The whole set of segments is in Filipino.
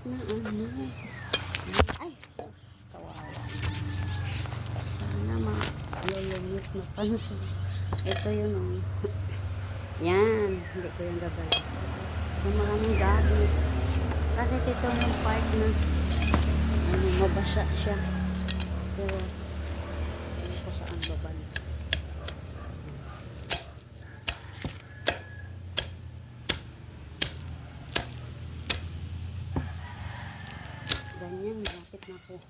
na ano. Ay, kawawa. Sana malulungit na pansin. Ito yun oh. Yan, hindi ko yung gagawin. Yung maraming gamit. Kasi ito yung part na ano, mabasa siya. Pero, ano ko saan babalik. Ganyan, bakit na po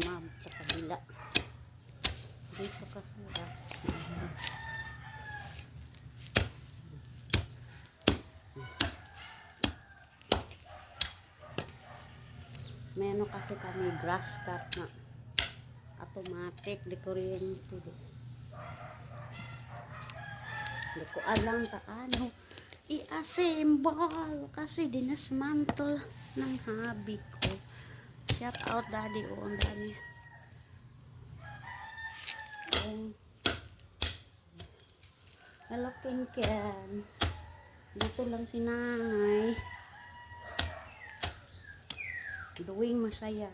ma'am sa kabila. Dito kasi may ano kasi kami grass cut na automatic, di kuryente. Di ko alam paano i-assemble kasi dinasmantle ng hobby ko. Shout out daddy o ang dami. Hello Pinken. Dito lang si nanay. Doing masaya.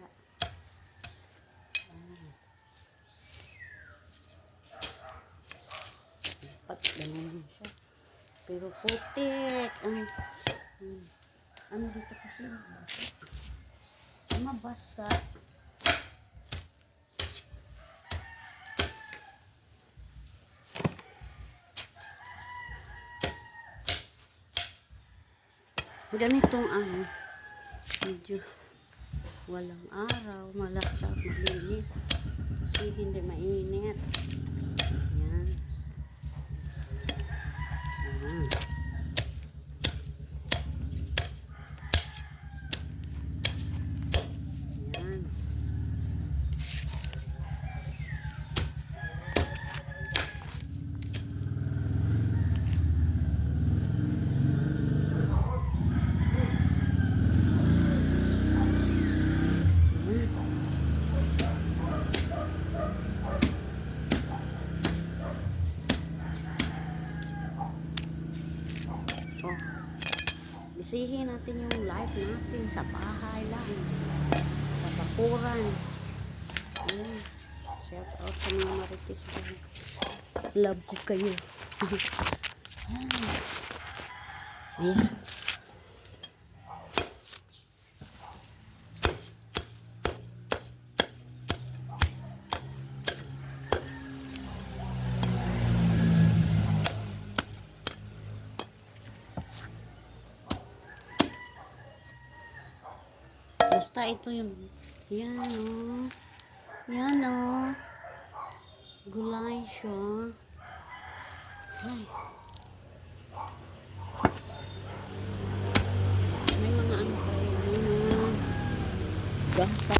Dapat ganun siya. Pero putik. Ano dito kasi mabasa. Ganitong ano, medyo walang araw, malasa, malinis kasi hindi mainit. Yan. Yan. Yan. Bisihin natin yung life natin sa bahay lang, sa bakuran. Shout out sa mga marites dyan. Love ko kayo. Ayan. Basta ito yung yan o. Yan o. Gulay siya. Ay. May mga ano kayo. May mga gasa.